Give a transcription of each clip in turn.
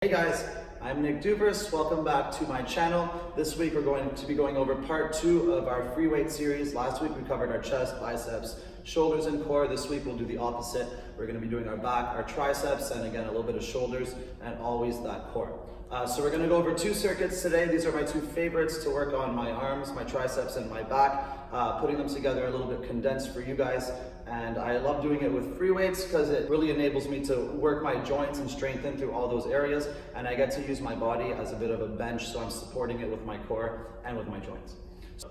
Hey guys, I'm Douvris. Welcome back to my channel. This week we're going to be going over part 2 of our free weight series. Last week we covered our chest, biceps, shoulders, and core. This week we'll do the opposite. We're going to be doing our back, our triceps, and again a little bit of shoulders, and always that core. So we're going to go over 2 circuits today. These are my 2 favorites to work on my arms, my triceps, and my back. Putting them together a little bit condensed for you guys. And I love doing it with free weights because it really enables me to work my joints and strengthen through all those areas. And I get to use my body as a bit of a bench, so I'm supporting it with my core and with my joints.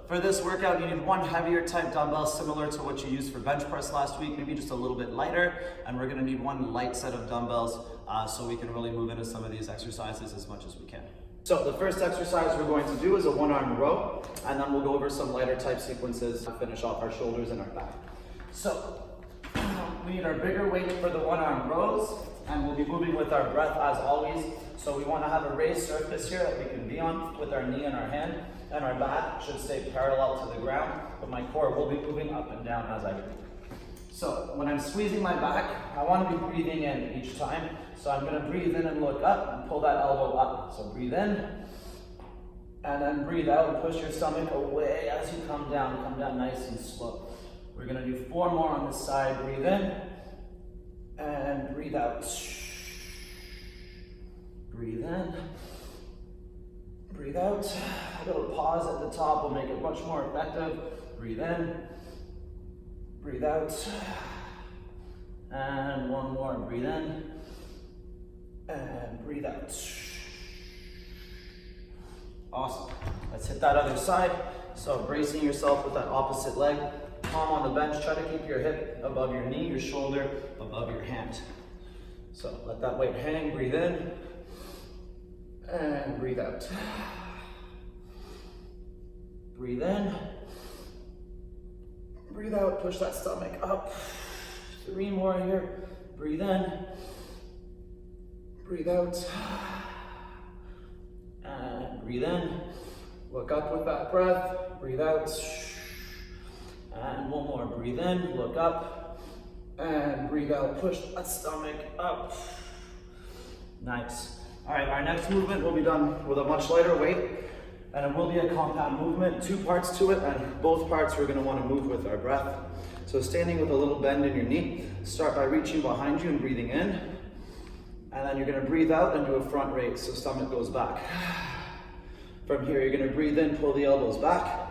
For this workout, you need one heavier type dumbbell similar to what you used for bench press last week, maybe just a little bit lighter. And we're gonna need one light set of dumbbells so we can really move into some of these exercises as much as we can. So the first exercise we're going to do is a 1-arm row, and then we'll go over some lighter type sequences to finish off our shoulders and our back. So we need our bigger weight for the 1-arm rows, and we'll be moving with our breath as always. So we want to have a raised surface here that we can be on with our knee and our hand, and our back should stay parallel to the ground, but my core will be moving up and down as I breathe. So when I'm squeezing my back, I want to be breathing in each time. So I'm going to breathe in and look up and pull that elbow up. So breathe in, and then breathe out and push your stomach away as you come down nice and slow. We're going to do 4 more on this side. Breathe in and breathe out. Breathe in, breathe out. A little pause at the top will make it much more effective. Breathe in, breathe out, and 1 more. Breathe in and breathe out. Awesome. Let's hit that other side. So bracing yourself with that opposite leg. Palm on the bench, try to keep your hip above your knee, your shoulder above your hand. So let that weight hang, breathe in, and breathe out. Breathe in, breathe out, push that stomach up. 3 more here, breathe in, breathe out, and breathe in. Look up with that breath, breathe out. And 1 more, breathe in, look up, and breathe out, push that stomach up. Nice. All right, our next movement will be done with a much lighter weight, and it will be a compound movement, 2 parts to it, and both parts we're gonna wanna move with our breath. So standing with a little bend in your knee, start by reaching behind you and breathing in, and then you're gonna breathe out and do a front raise, so stomach goes back. From here, you're gonna breathe in, pull the elbows back,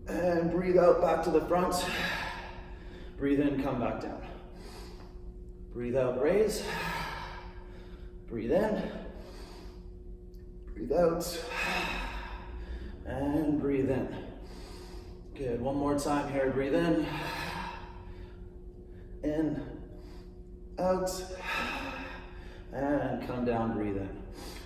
and breathe out, back to the front. Breathe in, come back down. Breathe out, raise. Breathe in. Breathe out. And breathe in. Good, 1 more time here. Breathe in. In. Out. And come down, breathe in.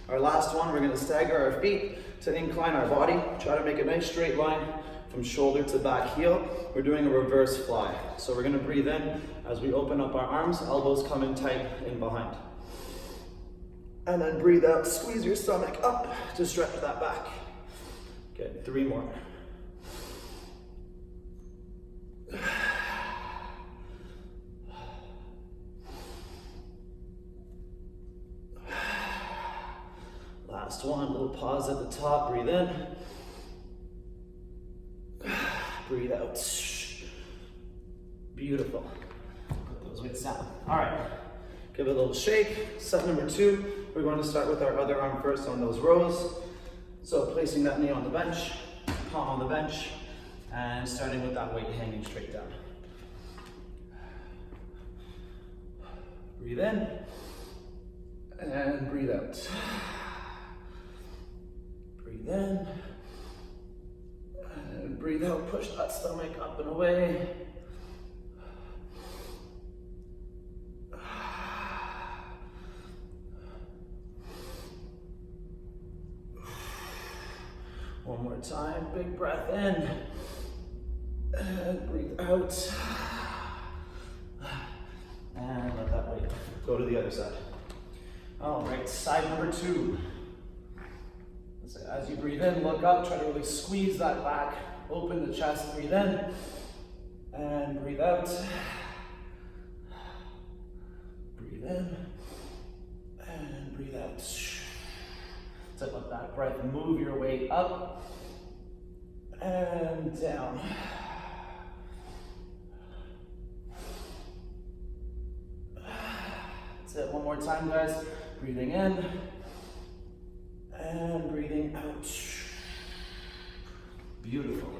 Our last one, we're gonna stagger our feet to incline our body. Try to make a nice straight line from shoulder to back heel. We're doing a reverse fly. So we're gonna breathe in as we open up our arms, elbows come in tight in behind. And then breathe out, squeeze your stomach up to stretch that back. Good, 3 more. Last one, little pause at the top, breathe in. Breathe out. Beautiful. Put those weights down. All right, give it a little shake. Set number 2, we're going to start with our other arm first on those rows. So placing that knee on the bench, palm on the bench, and starting with that weight hanging straight down. Breathe in, and breathe out. Breathe in, and breathe out, push that stomach up and away. One more time, big breath in, and breathe out. And let that weight go to the other side. All right, side number 2. As you breathe in, look up, try to really squeeze that back, open the chest, breathe in, and breathe out. Breathe in, and breathe out. So let that breath move your weight up and down. That's it, one more time, guys. Breathing in and breathing out. Beautiful.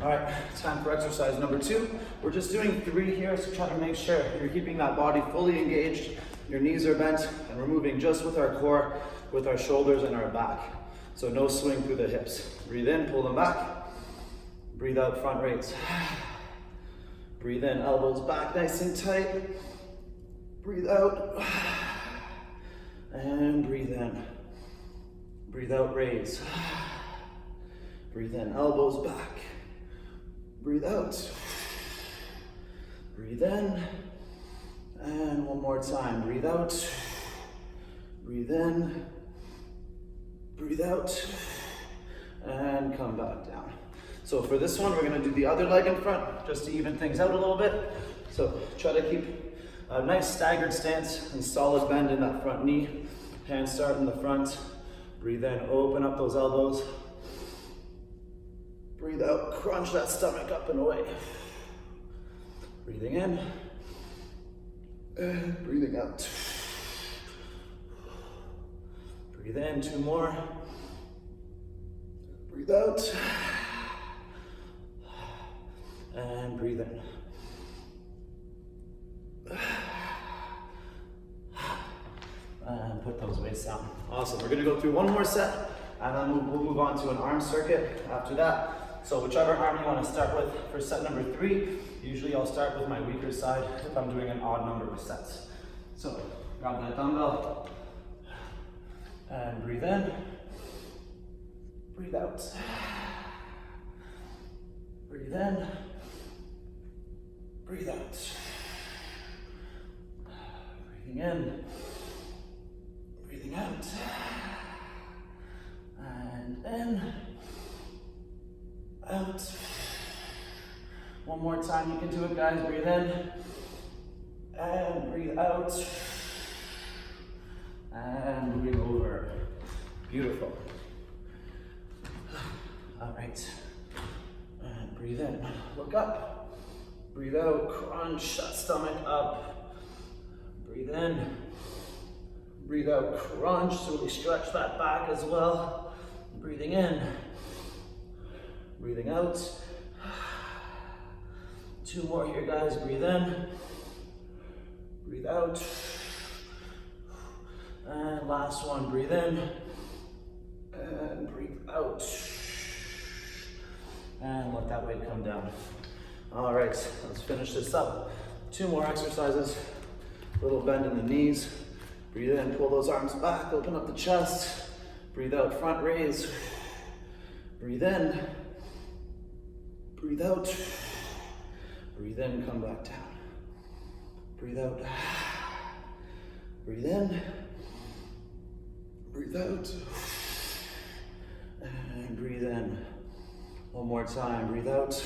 All right, time for exercise number 2. We're just doing 3 here, so try to make sure you're keeping that body fully engaged, your knees are bent, and we're moving just with our core, with our shoulders and our back. So no swing through the hips. Breathe in, pull them back. Breathe out, front raise. Breathe in, elbows back nice and tight. Breathe out. And breathe in. Breathe out, raise. Breathe in, elbows back. Breathe out. Breathe in. And one more time. Breathe out. Breathe in. Breathe out. And come back down. So for this one, we're going to do the other leg in front just to even things out a little bit. So try to keep a nice staggered stance and solid bend in that front knee. Hands start in the front. Breathe in, open up those elbows. Breathe out, crunch that stomach up and away. Breathing in, and breathing out. Breathe in, 2 more. Breathe out, and breathe in. And put those weights down. Awesome, we're gonna go through one more set, and then we'll move on to an arm circuit after that. So whichever arm you want to start with for set number 3, usually I'll start with my weaker side if I'm doing an odd number of sets. So grab that dumbbell and breathe in, breathe out, breathe in, breathe out, breathing in, breathing out, and in, out. One more time, you can do it, guys. Breathe in and breathe out, and moving over. Beautiful. All right, and breathe in, look up, breathe out, crunch that stomach up, breathe in, breathe out, crunch, so really stretch that back as well. Breathing in, breathing out. 2 more here, guys. Breathe in, breathe out, and last one. Breathe in and breathe out, and let that weight come down. All right, let's finish this up. 2 more exercises. Little bend in the knees. Breathe in, pull those arms back, open up the chest. Breathe out, front raise. Breathe in, breathe out. Breathe in, come back down. Breathe out. Breathe in. Breathe out. And breathe in. One more time. Breathe out.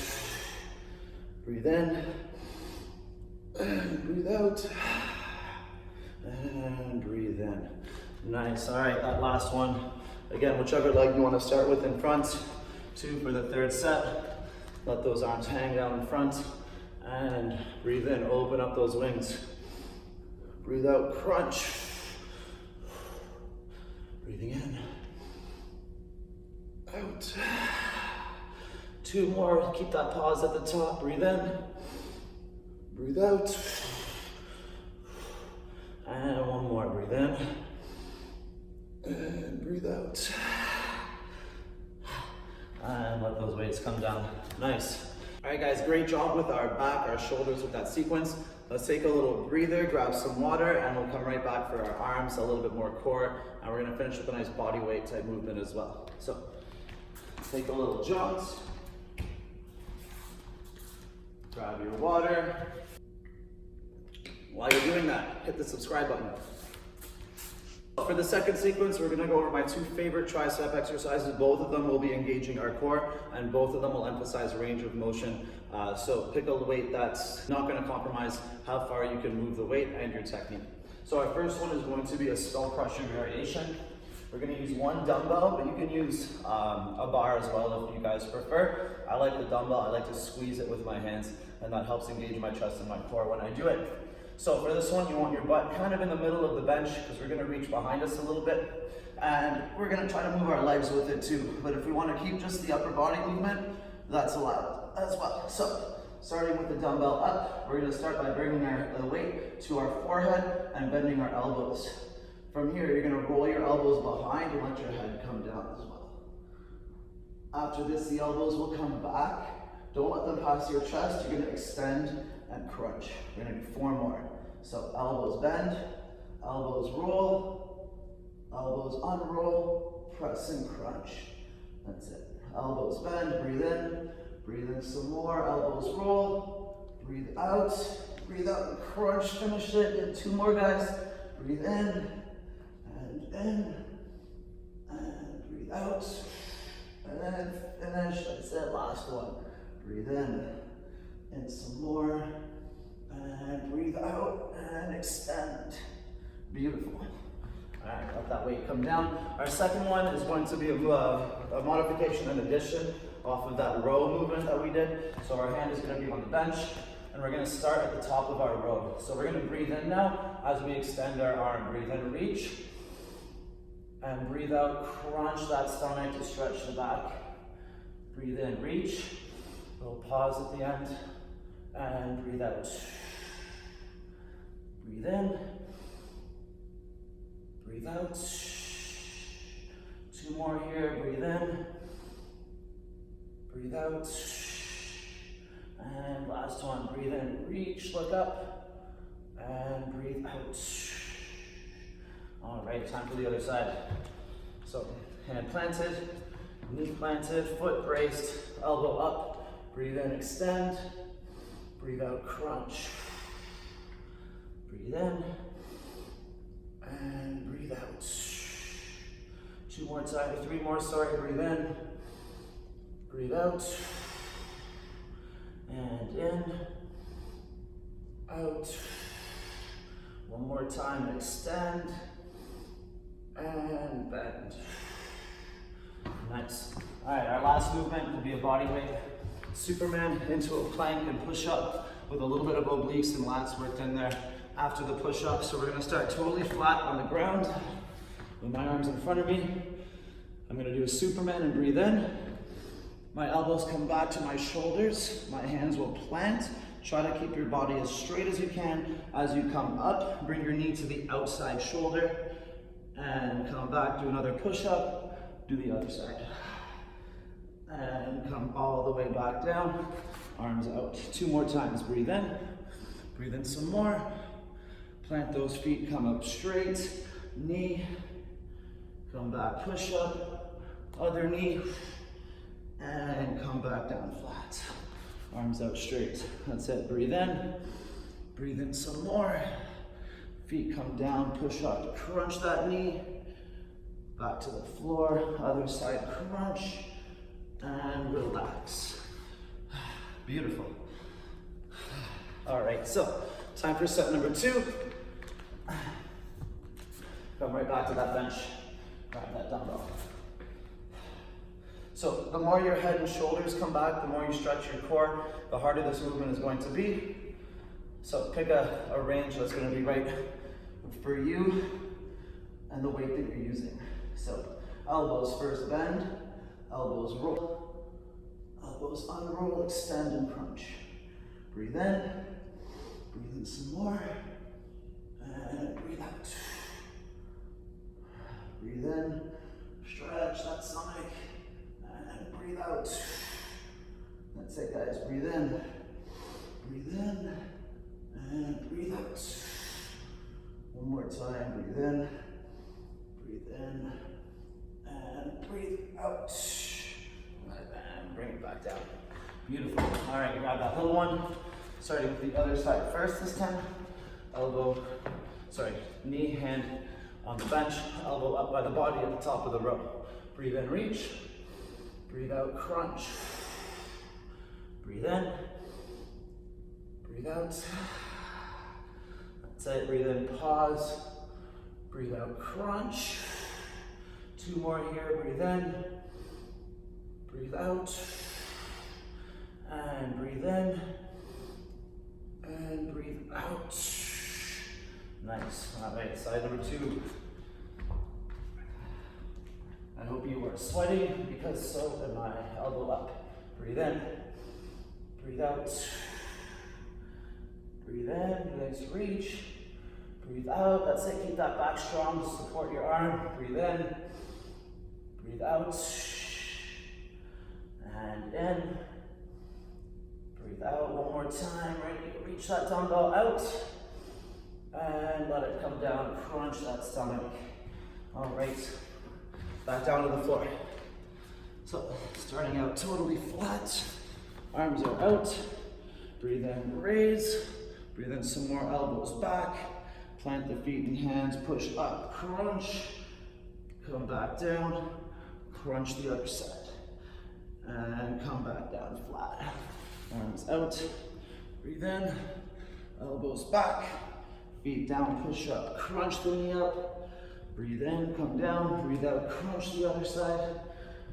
Breathe in. And breathe out. And breathe in. Nice. All right, that last one. Again, whichever leg you want to start with in front. 2 for the 3rd set. Let those arms hang down in front. And breathe in, open up those wings. Breathe out, crunch. Breathing in, out. 2 more, keep that pause at the top. Breathe in, breathe out. And 1 more, breathe in, and breathe out. And let those weights come down. Nice. All right, guys, great job with our back, our shoulders with that sequence. Let's take a little breather, grab some water, and we'll come right back for our arms, a little bit more core, and we're gonna finish with a nice body weight type movement as well. So, take a little jaunt. Grab your water. While you're doing that, hit the subscribe button. For the second sequence, we're gonna go over my 2 favorite tricep exercises. Both of them will be engaging our core, and both of them will emphasize range of motion. So pick a weight that's not gonna compromise how far you can move the weight and your technique. So our first one is going to be a skull crusher variation. We're going to use one dumbbell, but you can use a bar as well if you guys prefer. I like the dumbbell. I like to squeeze it with my hands, and that helps engage my chest and my core when I do it. So for this one, you want your butt kind of in the middle of the bench because we're going to reach behind us a little bit, and we're going to try to move our legs with it too. But if we want to keep just the upper body movement, that's allowed as well. So starting with the dumbbell up, we're going to start by bringing the weight to our forehead and bending our elbows. From here, you're going to roll your elbows behind and let your head come down as well. After this, the elbows will come back. Don't let them pass your chest. You're going to extend and crunch. We're going to do 4 more. So elbows bend, elbows roll, elbows unroll, press and crunch. That's it. Elbows bend, breathe in some more, elbows roll, breathe out and crunch, finish it. And 2 more, guys. Breathe in, and breathe out, and then finish. That's it, last one. Breathe in, and some more, and breathe out, and extend. Beautiful. All right, let that weight come down. Our second one is going to be a modification and addition off of that row movement that we did. So our hand is going to be on the bench, and we're going to start at the top of our row. So we're going to breathe in now as we extend our arm. Breathe in, reach, and breathe out, crunch that stomach to stretch the back. Breathe in, reach, little pause at the end, and breathe out. Breathe in, breathe out. 2 more here, breathe in, breathe out, and last one, breathe in, reach, look up, and breathe out. All right, time for the other side. So, hand planted, knee planted, foot braced, elbow up, breathe in, extend, breathe out, crunch. Breathe in, and breathe out. 2 more times, 3 more, sorry, breathe in, breathe out, and in, out. 1 more time, extend, and bend. Nice. All right, our last movement will be a body weight Superman into a plank and push up with a little bit of obliques and lats worked in there after the push up. So we're gonna start totally flat on the ground with my arms in front of me. I'm gonna do a Superman and breathe in. My elbows come back to my shoulders. My hands will plant. Try to keep your body as straight as you can. As you come up, bring your knee to the outside shoulder and come back, do another push-up, do the other side. And come all the way back down, arms out. 2 more times, breathe in some more. Plant those feet, come up straight, knee, come back, push up, other knee, and come back down flat. Arms out straight. That's it. Breathe in some more. Feet come down, push up, crunch that knee. Back to the floor, other side crunch, and relax. Beautiful. All right, so time for set number 2. Come right back to that bench, grab that dumbbell. So the more your head and shoulders come back, the more you stretch your core, the harder this movement is going to be. So pick a range that's going to be right for you and the weight that you're using. So elbows first bend, elbows roll, elbows unroll, extend and crunch. Breathe in some more, and breathe out. Breathe in, stretch that stomach, and breathe out. That's it, guys. Breathe in, and breathe out. 1 more time. Breathe in, and breathe out. And bring it back down. Beautiful. All right, grab that little one. Starting with the other side first this time. Knee, hand on the bench, elbow up by the body at the top of the row. Breathe in, reach. Breathe out, crunch. Breathe in. Breathe out. That's it, breathe in, pause. Breathe out, crunch. 2 more here, breathe in. Breathe out. And breathe in. And breathe out. Nice. All right, side number 2. I hope you are sweating because so am I. Elbow up. Breathe in. Breathe out. Breathe in. Nice reach. Breathe out. That's it. Keep that back strong to support your arm. Breathe in. Breathe out. And in. Breathe out one more time. Ready? Reach that dumbbell out. And let it come down. Crunch that stomach. All right. Back down to the floor. So, starting out totally flat. Arms are out. Breathe in, raise. Breathe in some more, elbows back. Plant the feet and hands, push up, crunch. Come back down. Crunch the other side. And come back down flat. Arms out. Breathe in. Elbows back. Feet down, push up. Crunch the knee up. Breathe in, come down. Breathe out, crunch the other side.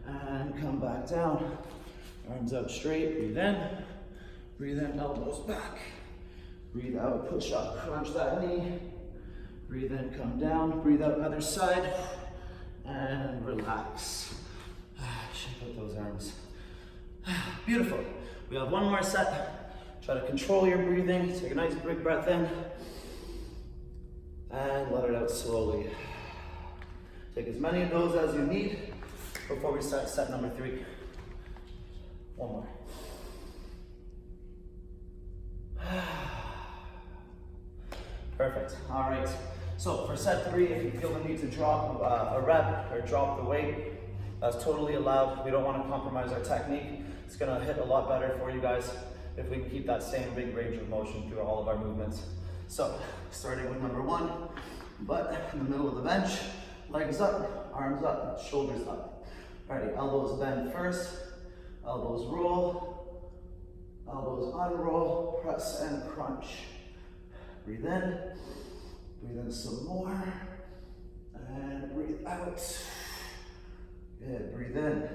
And come back down. Arms out straight. Breathe in. Breathe in, elbows back. Breathe out, push up, crunch that knee. Breathe in, come down. Breathe out, other side. And relax. Shake out those arms. Beautiful. We have 1 more set. Try to control your breathing. Take a nice big breath in. And let it out slowly. Take as many of those as you need before we start set number 3. 1 more. Perfect. All right. So for set 3, if you feel the need to drop a rep or drop the weight, that's totally allowed. We don't want to compromise our technique. It's going to hit a lot better for you guys if we can keep that same big range of motion through all of our movements. So starting with number 1, butt in the middle of the bench, legs up, arms up, shoulders up. All right, elbows bend first, elbows roll, elbows unroll, press and crunch. Breathe in some more, and breathe out. Good, breathe in,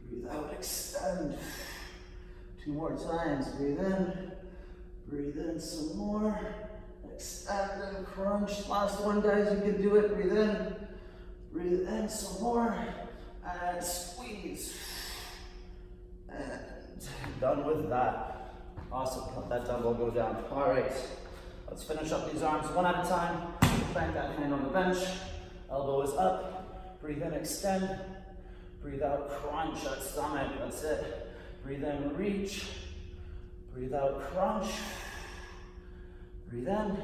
breathe out, extend. 2 more times, breathe in some more, extend and crunch. Last one, guys, you can do it. Breathe in some more, and squeeze. And done with that. Awesome, let that dumbbell go down. All right, let's finish up these arms 1 at a time. Plant that hand on the bench, elbow is up. Breathe in, extend. Breathe out, crunch that stomach, that's it. Breathe in, reach. Breathe out, crunch. Breathe in.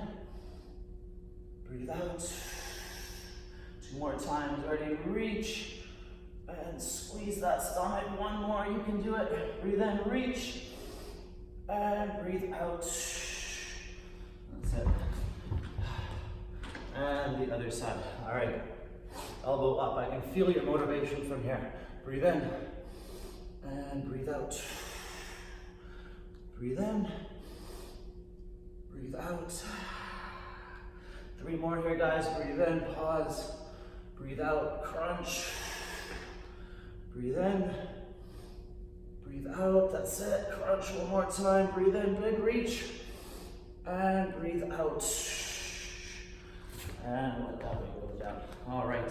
Breathe out. 2 more times, ready, reach. And squeeze that stomach. 1 more, you can do it. Breathe in, reach. And breathe out. That's it. And the other side. All right. Elbow up. I can feel your motivation from here. Breathe in. And breathe out. Breathe in. Breathe out. 3 more here, guys. Breathe in. Pause. Breathe out. Crunch. Breathe in. Breathe out, that's it. Crunch 1 more time. Breathe in, big reach. And breathe out. And let that weight go down. All right,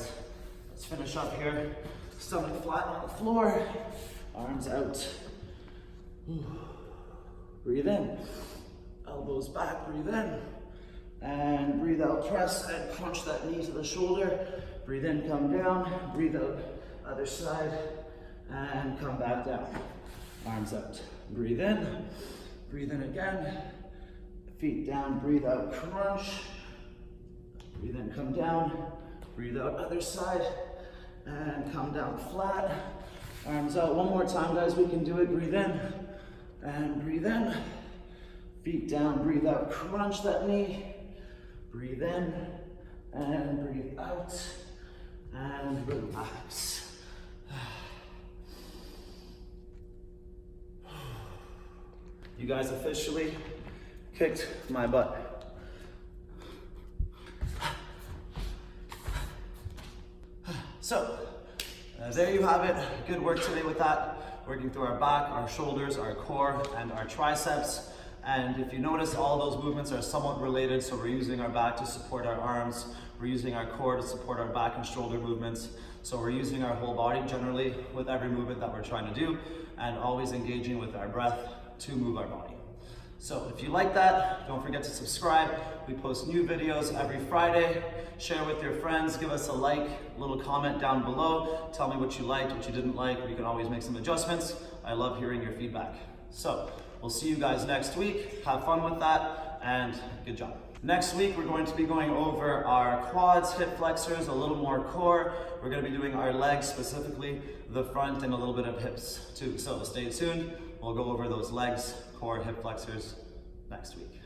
let's finish up here. Stomach flat on the floor. Arms out. Breathe in. Elbows back, breathe in. And breathe out, press and crunch that knee to the shoulder. Breathe in, come down. Breathe out, other side. And come back down. Arms out. Breathe in again. Feet down, breathe out, crunch. Breathe in, come down. Breathe out, other side. And come down flat. Arms out. 1 more time, guys, we can do it. Breathe in. And breathe in. Feet down, breathe out, crunch that knee. Breathe in. And breathe out. And relax. You guys officially kicked my butt. So, there you have it. Good work today with that. Working through our back, our shoulders, our core, and our triceps. And if you notice, all those movements are somewhat related. So we're using our back to support our arms. We're using our core to support our back and shoulder movements. So we're using our whole body generally with every movement that we're trying to do, and always engaging with our breath to move our body. So if you like that, don't forget to subscribe. We post new videos every Friday. Share with your friends, give us a like, little comment down below. Tell me what you liked, what you didn't like. We can always make some adjustments. I love hearing your feedback. So we'll see you guys next week. Have fun with that, and good job. Next week, we're going to be going over our quads, hip flexors, a little more core. We're going to be doing our legs, specifically the front, and a little bit of hips too. So stay tuned. We'll go over those legs, core, hip flexors next week.